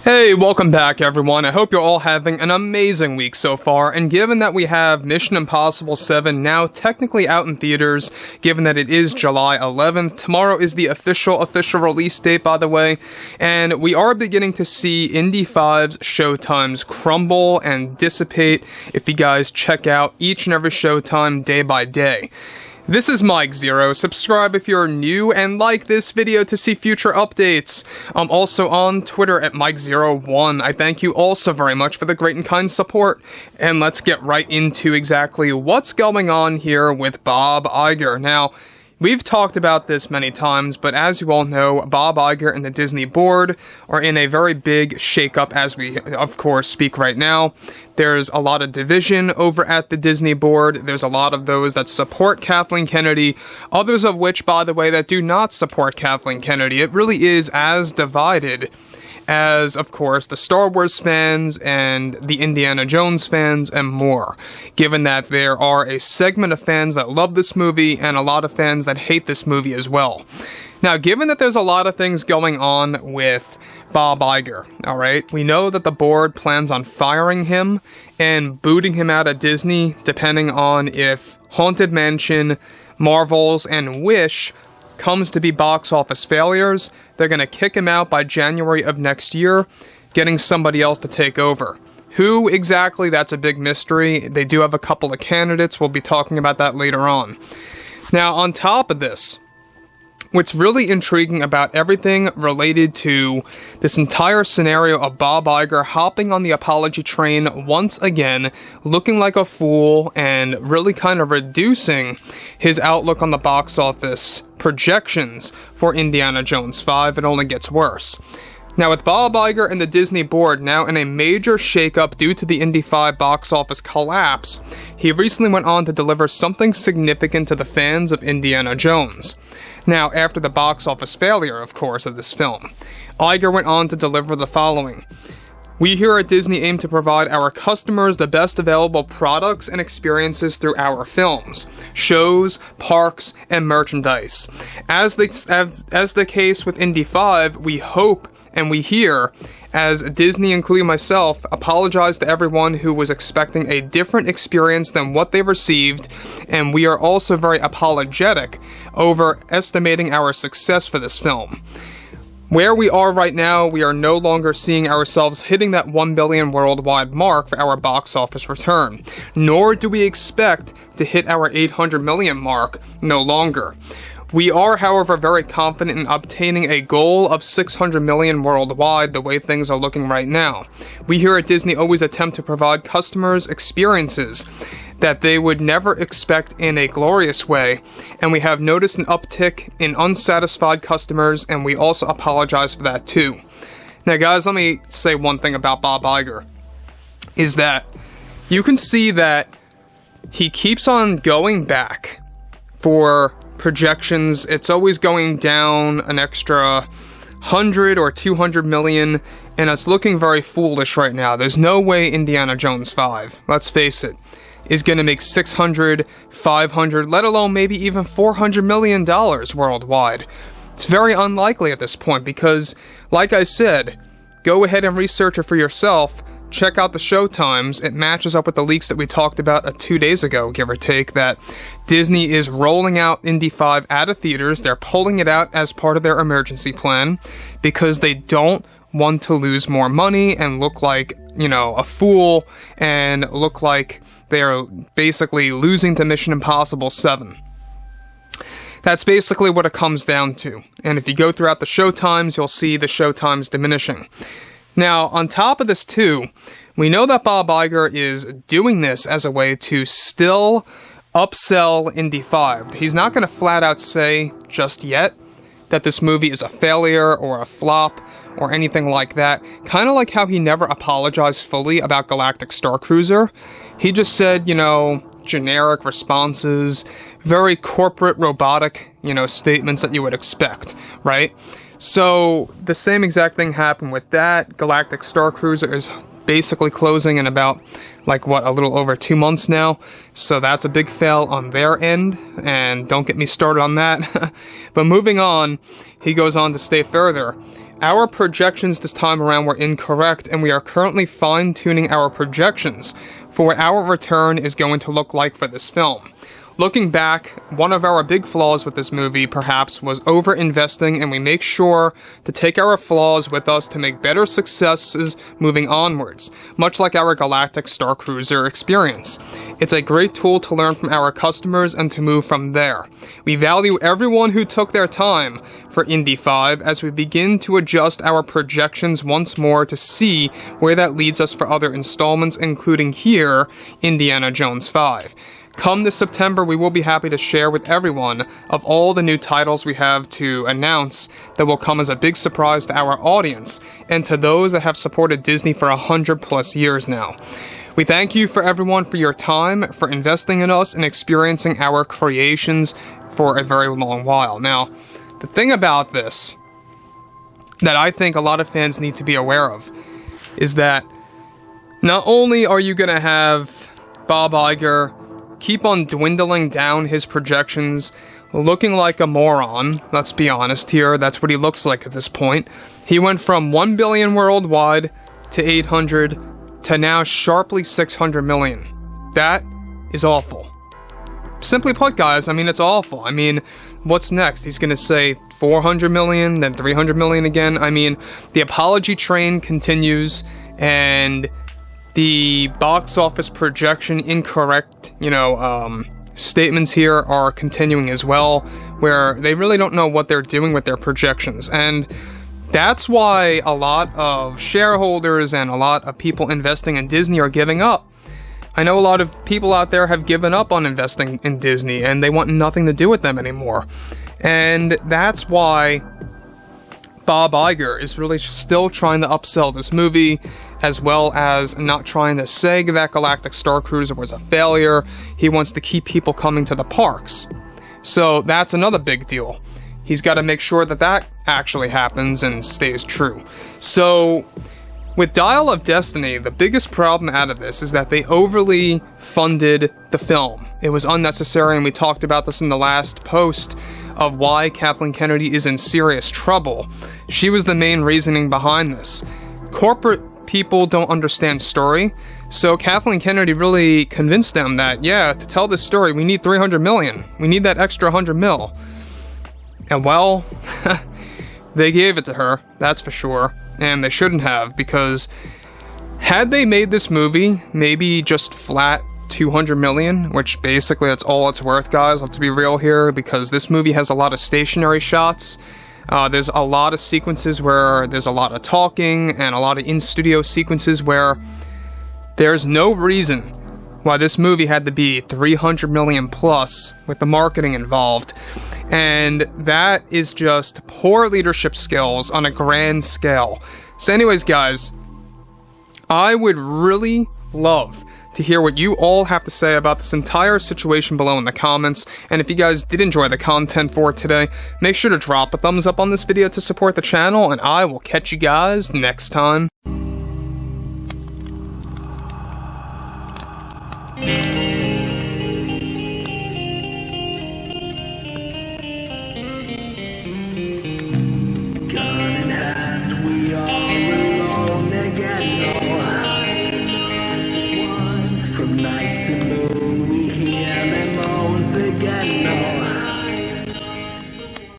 Hey, welcome back everyone. I hope you're all having an amazing week so far, and given that we have Mission Impossible 7 now technically out in theaters, given that it is July 11th, tomorrow is the official release date, by the way, and we are beginning to see Indy 5's showtimes crumble and dissipate if you guys check out each and every showtime day by day. This is Mike Zero. Subscribe if you're new and like this video to see future updates. I'm also on Twitter at Mike01. I thank you all so very much for the great and kind support. And let's get right into exactly what's going on here with Bob Iger. Now, we've talked about this many times, but as you all know, Bob Iger and the Disney board are in a very big shakeup as we, of course, speak right now. There's a lot of division over at the Disney board. There's a lot of those that support Kathleen Kennedy, others of which, by the way, that do not support Kathleen Kennedy. It really is as divided as, of course, the Star Wars fans and the Indiana Jones fans and more, given that there are a segment of fans that love this movie and a lot of fans that hate this movie as well. Now, given that there's a lot of things going on with Bob Iger, alright, we know that the board plans on firing him and booting him out of Disney, depending on if Haunted Mansion, Marvels, and Wish comes to be box office failures. They're going to kick him out by January of next year, getting somebody else to take over. Who exactly? That's a big mystery. They do have a couple of candidates. We'll be talking about that later on. Now, on top of this, what's really intriguing about everything related to this entire scenario of Bob Iger hopping on the apology train once again, looking like a fool, and really kind of reducing his outlook on the box office projections for Indiana Jones 5, it only gets worse. Now, with Bob Iger and the Disney board now in a major shakeup due to the Indy 5 box office collapse, he recently went on to deliver something significant to the fans of Indiana Jones. Now, after the box office failure, of course, of this film, Iger went on to deliver the following. We here at Disney aim to provide our customers the best available products and experiences through our films, shows, parks, and merchandise. As the case with Indy 5, we hope and we hear, as Disney, including myself, apologize to everyone who was expecting a different experience than what they received, and we are also very apologetic over estimating our success for this film. Where we are right now, we are no longer seeing ourselves hitting that 1 billion worldwide mark for our box office return, nor do we expect to hit our 800 million mark no longer. We are, however, very confident in obtaining a goal of 600 million worldwide the way things are looking right now. We here at Disney always attempt to provide customers experiences that they would never expect in a glorious way, and we have noticed an uptick in unsatisfied customers, and we also apologize for that too. Now guys, let me say one thing about Bob Iger, is that you can see that he keeps on going back for projections. It's always going down an extra 100 or 200 million, and it's looking very foolish right now. There's no way Indiana Jones 5, let's face it, is going to make 600, 500, let alone maybe even $400 million worldwide. It's very unlikely at this point because, like I said, go ahead and research it for yourself. Check out the showtimes. It matches up with the leaks that we talked about 2 days ago, give or take, that Disney is rolling out Indy 5 out of theaters. They're pulling it out as part of their emergency plan because they don't want to lose more money and look like, a fool and look like they're basically losing to Mission Impossible 7. That's basically what it comes down to. And if you go throughout the showtimes, you'll see the showtimes diminishing. Now, on top of this too, we know that Bob Iger is doing this as a way to still upsell Indy 5. He's not going to flat out say just yet that this movie is a failure or a flop or anything like that. Kind of like how he never apologized fully about Galactic Star Cruiser. He just said, generic responses, very corporate, robotic, statements that you would expect, right? So the same exact thing happened with that. Galactic Star Cruiser is basically closing in about, a little over 2 months now. So that's a big fail on their end, and don't get me started on that. But moving on, he goes on to state further, our projections this time around were incorrect, and we are currently fine-tuning our projections for what our return is going to look like for this film. Looking back, one of our big flaws with this movie, perhaps, was over-investing, and we make sure to take our flaws with us to make better successes moving onwards, much like our Galactic Star Cruiser experience. It's a great tool to learn from our customers and to move from there. We value everyone who took their time for Indy 5 as we begin to adjust our projections once more to see where that leads us for other installments, including here, Indiana Jones 5. Come this September, we will be happy to share with everyone of all the new titles we have to announce that will come as a big surprise to our audience and to those that have supported Disney for 100+ years now. We thank you for everyone for your time, for investing in us and experiencing our creations for a very long while. Now, the thing about this that I think a lot of fans need to be aware of is that not only are you going to have Bob Iger keep on dwindling down his projections, looking like a moron, let's be honest here, that's what he looks like at this point. He went from 1 billion worldwide to 800 to now sharply 600 million. That is awful. Simply put, guys, I mean, it's awful. I mean, what's next? He's gonna say 400 million, then 300 million again. I mean, the apology train continues, and the box office projection incorrect, statements here are continuing as well, where they really don't know what they're doing with their projections. And that's why a lot of shareholders and a lot of people investing in Disney are giving up. I know a lot of people out there have given up on investing in Disney, and they want nothing to do with them anymore. And that's why Bob Iger is really still trying to upsell this movie, as well as not trying to say that Galactic Star Cruiser was a failure. He wants to keep people coming to the parks. So that's another big deal. He's got to make sure that that actually happens and stays true. So with Dial of Destiny, the biggest problem out of this is that they overly funded the film. It was unnecessary, and we talked about this in the last post of why Kathleen Kennedy is in serious trouble. She was the main reasoning behind this. Corporate people don't understand story, so Kathleen Kennedy really convinced them that, yeah, to tell this story, we need 300 million. We need that extra 100 mil. And well, they gave it to her, that's for sure, and they shouldn't have, because had they made this movie maybe just flat 200 million, which basically that's all it's worth, guys, let's be real here, because this movie has a lot of stationary shots. There's a lot of sequences where there's a lot of talking and a lot of in-studio sequences where there's no reason why this movie had to be 300 million plus with the marketing involved. And that is just poor leadership skills on a grand scale. So anyways, guys, I would really love to hear what you all have to say about this entire situation below in the comments. And if you guys did enjoy the content for today, make sure to drop a thumbs up on this video to support the channel, and I will catch you guys next time.